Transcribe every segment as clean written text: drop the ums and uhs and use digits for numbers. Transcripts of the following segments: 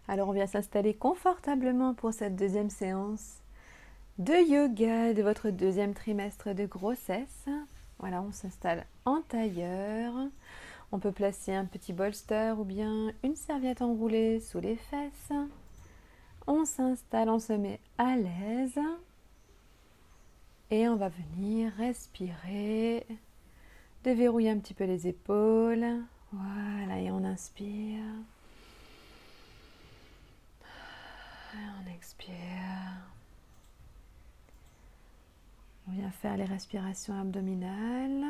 Alors on vient s'installer confortablement pour cette deuxième séance de yoga de votre deuxième trimestre de grossesse. Voilà, on s'installe en tailleur. On peut placer un petit bolster ou bien une serviette enroulée sous les fesses. On s'installe, on se met à l'aise. Et on va venir respirer, déverrouiller un petit peu les épaules. Voilà, et on inspire. Et on expire. On vient faire les respirations abdominales.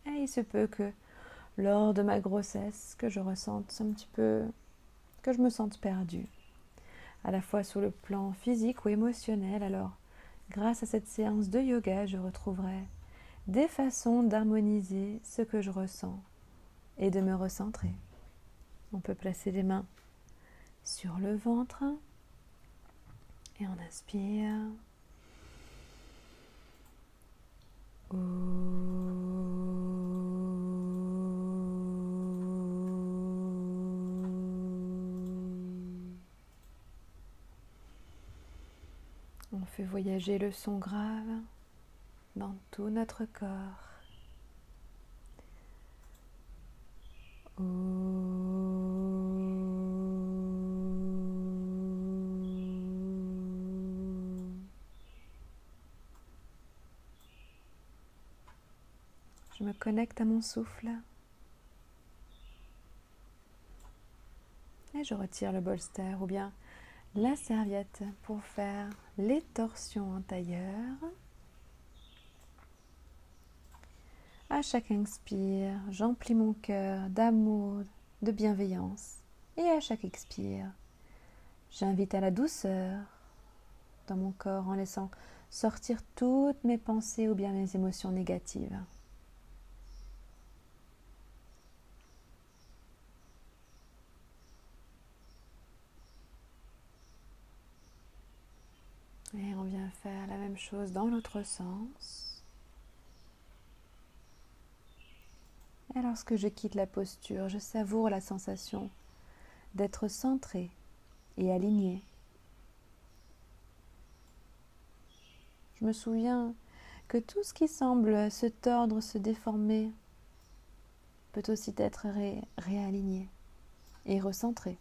Et il se peut que lors de ma grossesse, que je ressente un petit peu, que je me sente perdue, à la fois sur le plan physique ou émotionnel. Alors, grâce à cette séance de yoga, je retrouverai des façons d'harmoniser ce que je ressens et de me recentrer. On peut placer les mains sur le ventre et on inspire. On fait voyager le son grave dans tout notre corps. Je me connecte à mon souffle et je retire le bolster ou bien la serviette pour faire les torsions en tailleur. À chaque inspire, j'emplis mon cœur d'amour, de bienveillance. Et à chaque expire, j'invite à la douceur dans mon corps en laissant sortir toutes mes pensées ou bien mes émotions négatives. Et on vient faire la même chose dans l'autre sens. Et lorsque je quitte la posture, je savoure la sensation d'être centré et aligné. Je me souviens que tout ce qui semble se tordre, se déformer, peut aussi être réaligné et recentré.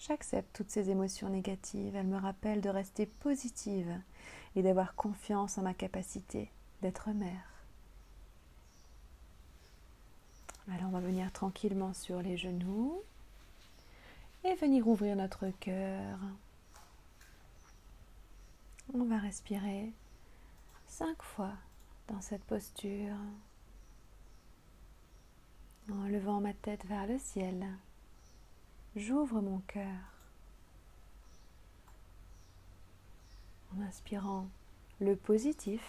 J'accepte toutes ces émotions négatives, elles me rappellent de rester positive et d'avoir confiance en ma capacité d'être mère. Alors on va venir tranquillement sur les genoux et venir ouvrir notre cœur. On va respirer 5 fois dans cette posture en levant ma tête vers le ciel. J'ouvre mon cœur en inspirant le positif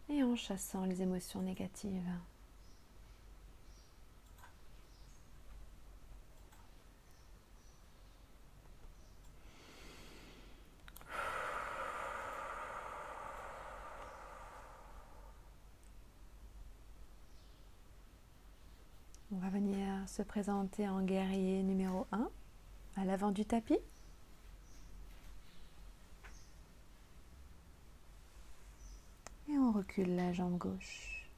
et en chassant les émotions négatives. On va venir se présenter en guerrier numéro 1 à l'avant du tapis. Et on recule la jambe gauche.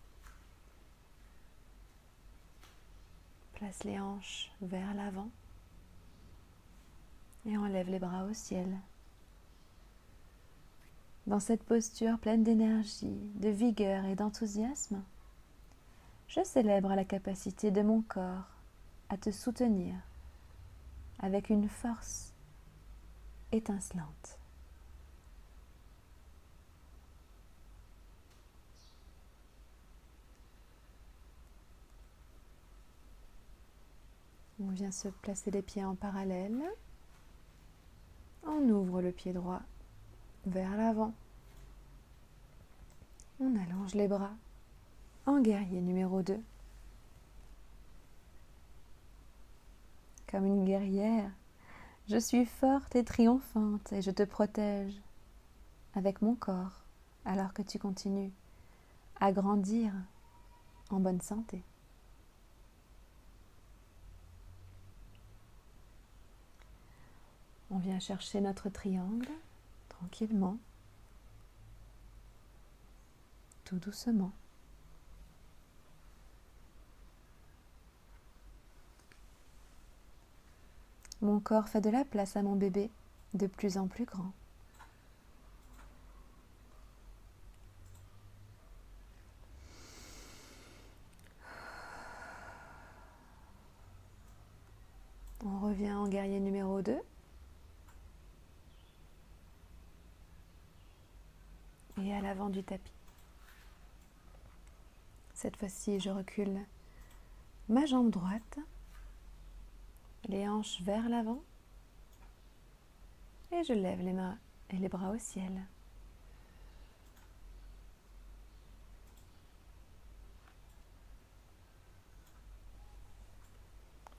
Place les hanches vers l'avant. Et on lève les bras au ciel. Dans cette posture pleine d'énergie, de vigueur et d'enthousiasme, je célèbre la capacité de mon corps à te soutenir avec une force étincelante. On vient se placer les pieds en parallèle. On ouvre le pied droit vers l'avant. On allonge les bras en guerrier numéro 2. Comme une guerrière, je suis forte et triomphante et je te protège avec mon corps alors que tu continues à grandir en bonne santé. On vient chercher notre triangle tranquillement, tout doucement. Mon corps fait de la place à mon bébé, de plus en plus grand. On revient en guerrier numéro 2. Et à l'avant du tapis. Cette fois-ci, je recule ma jambe droite, les hanches vers l'avant, et je lève les mains et les bras au ciel.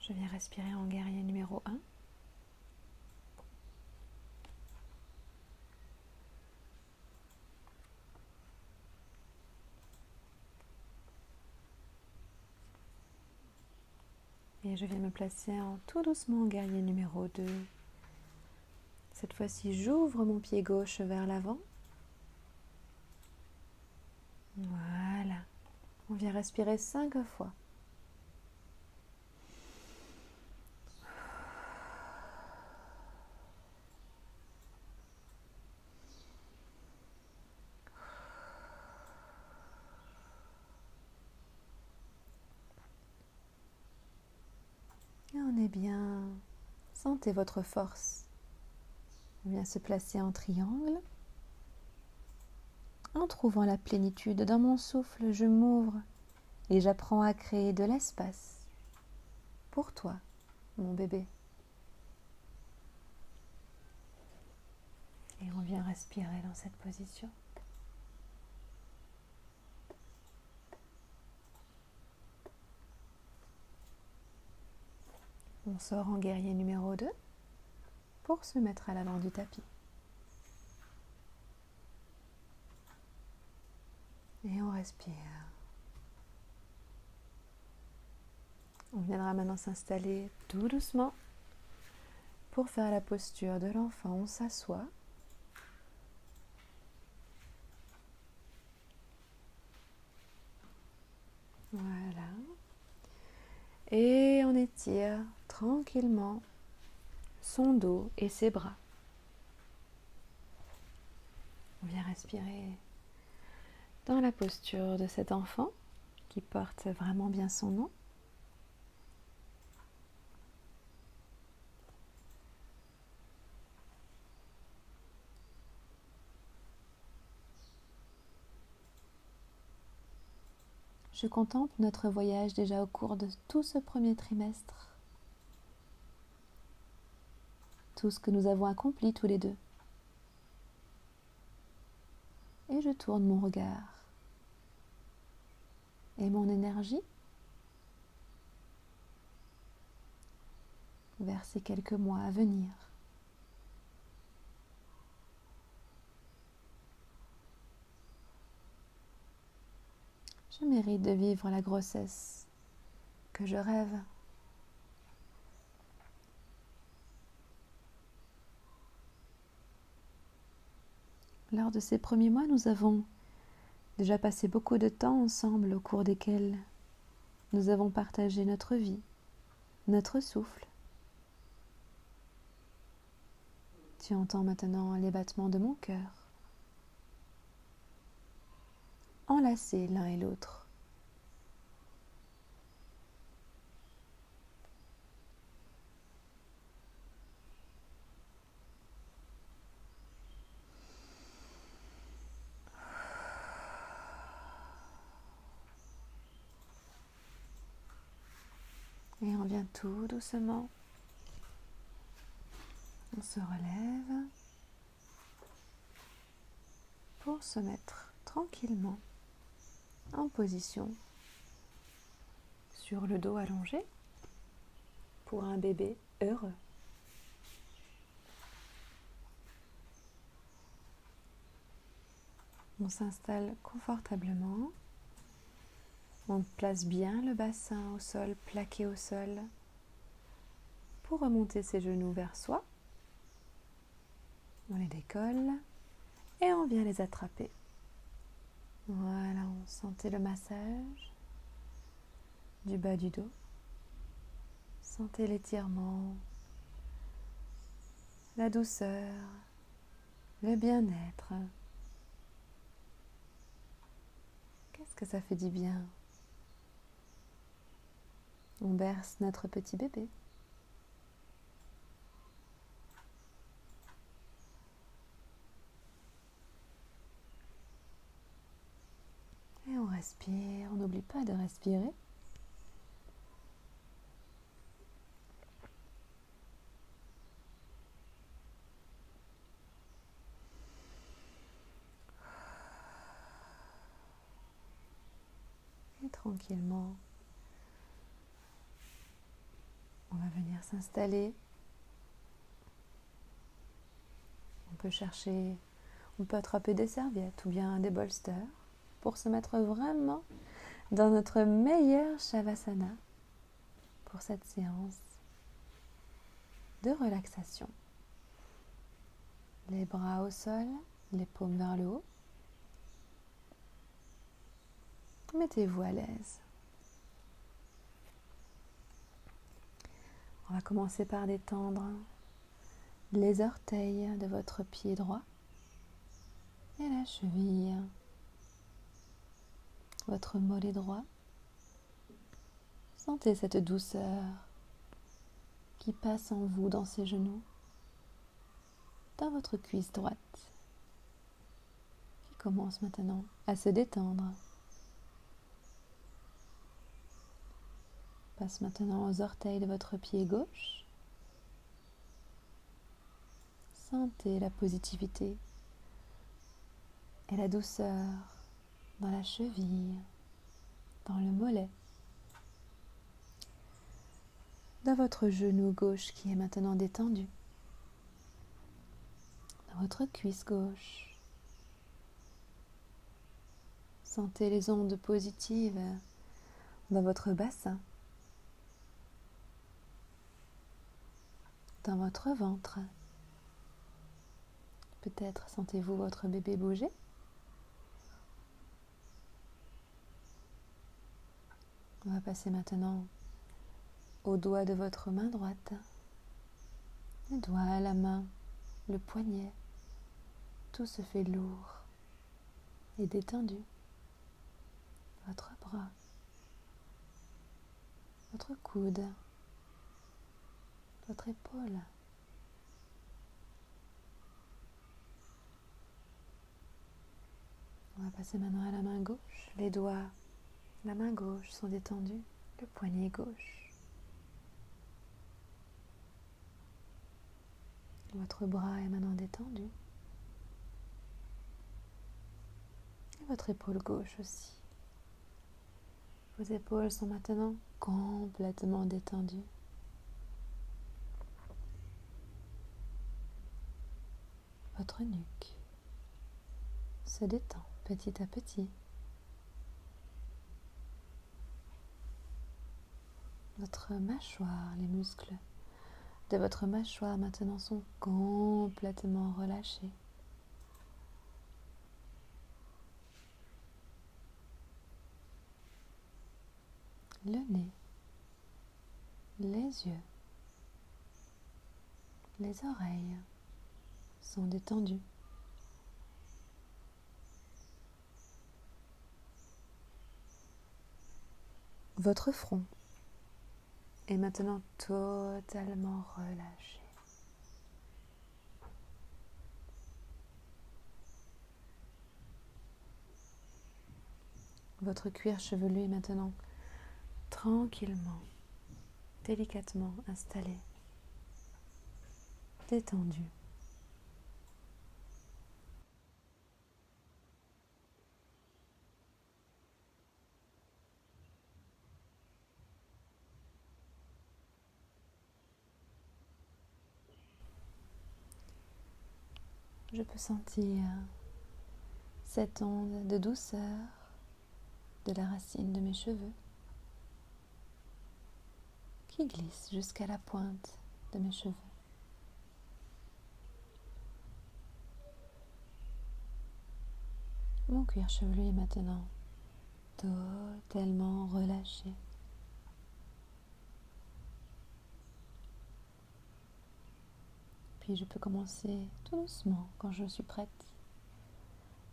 Je viens respirer en guerrier numéro 1. Et je viens me placer tout doucement en guerrier numéro 2. Cette fois-ci, j'ouvre mon pied gauche vers l'avant. Voilà. On vient respirer 5 fois. Et on est bien. Sentez votre force. On vient se placer en triangle. En trouvant la plénitude dans mon souffle, je m'ouvre et j'apprends à créer de l'espace pour toi, mon bébé. Et on vient respirer dans cette position. On sort en guerrier numéro 2 pour se mettre à l'avant du tapis. Et on respire. On viendra maintenant s'installer tout doucement pour faire la posture de l'enfant. On s'assoit. Voilà. Et on étire tranquillement son dos et ses bras. On vient respirer dans la posture de cet enfant qui porte vraiment bien son nom. Je contemple notre voyage déjà au cours de tout ce premier trimestre. Tout ce que nous avons accompli tous les deux. Et je tourne mon regard et mon énergie vers ces quelques mois à venir. Je mérite de vivre la grossesse que je rêve. Lors de ces premiers mois, nous avons déjà passé beaucoup de temps ensemble au cours desquels nous avons partagé notre vie, notre souffle. Tu entends maintenant les battements de mon cœur, enlacés l'un et l'autre. Et on vient tout doucement. On se relève pour se mettre tranquillement en position sur le dos allongé pour un bébé heureux. On s'installe confortablement. On place bien le bassin au sol, plaqué au sol, pour remonter ses genoux vers soi. On les décolle et on vient les attraper. Voilà, on sentait le massage du bas du dos. Sentez l'étirement, la douceur, le bien-être. Qu'est-ce que ça fait du bien? On berce notre petit bébé. Et on respire, on n'oublie pas de respirer. Et tranquillement, on va venir s'installer. On peut attraper des serviettes ou bien des bolsters pour se mettre vraiment dans notre meilleur Shavasana pour cette séance de relaxation. Les bras au sol, les paumes vers le haut. Mettez-vous à l'aise. On va commencer par détendre les orteils de votre pied droit et la cheville, votre mollet droit. Sentez cette douceur qui passe en vous dans ces genoux, dans votre cuisse droite, qui commence maintenant à se détendre. Passe maintenant aux orteils de votre pied gauche. Sentez la positivité et la douceur dans la cheville, dans le mollet, dans votre genou gauche qui est maintenant détendu, dans votre cuisse gauche. Sentez les ondes positives dans votre bassin, dans votre ventre. Peut-être sentez-vous votre bébé bouger. On va passer maintenant au doigt de votre main droite. Le doigt, la main, le poignet. Tout se fait lourd et détendu. Votre bras, votre coude, votre épaule. On va passer maintenant à la main gauche. Les doigts, la main gauche sont détendus. Le poignet gauche. Votre bras est maintenant détendu. Et votre épaule gauche aussi. Vos épaules sont maintenant complètement détendues. Votre nuque se détend petit à petit. Votre mâchoire, les muscles de votre mâchoire maintenant sont complètement relâchés. Le nez, les yeux, les oreilles sont détendus. Votre front est maintenant totalement relâché. Votre cuir chevelu est maintenant tranquillement, délicatement installé, détendu. je peux sentir cette onde de douceur de la racine de mes cheveux qui glisse jusqu'à la pointe de mes cheveux. Mon cuir chevelu est maintenant totalement relâché. Puis je peux commencer tout doucement, quand je suis prête,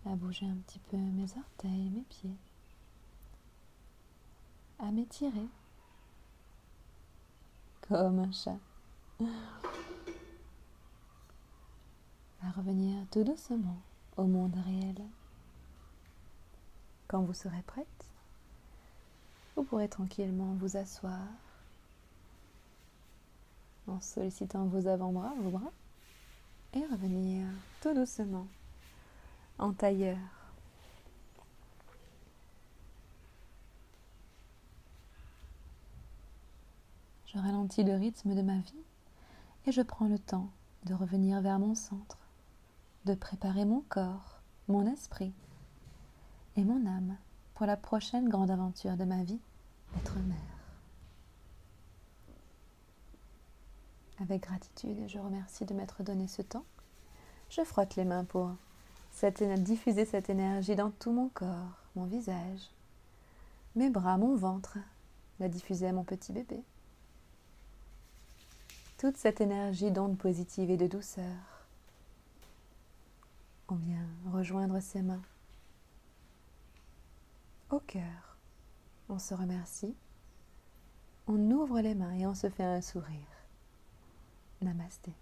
à bouger un petit peu mes orteils, mes pieds, à m'étirer comme un chat, à revenir tout doucement au monde réel. Quand vous serez prête, vous pourrez tranquillement vous asseoir en sollicitant vos avant-bras, vos bras, et revenir tout doucement en tailleur. Je ralentis le rythme de ma vie et je prends le temps de revenir vers mon centre, de préparer mon corps, mon esprit et mon âme pour la prochaine grande aventure de ma vie, être mère. Avec gratitude, je remercie de m'être donné ce temps. Je frotte les mains pour diffuser cette énergie dans tout mon corps, mon visage, mes bras, mon ventre, la diffuser à mon petit bébé. Toute cette énergie d'onde positive et de douceur. On vient rejoindre ses mains au cœur. On se remercie. On ouvre les mains et on se fait un sourire. Namasté.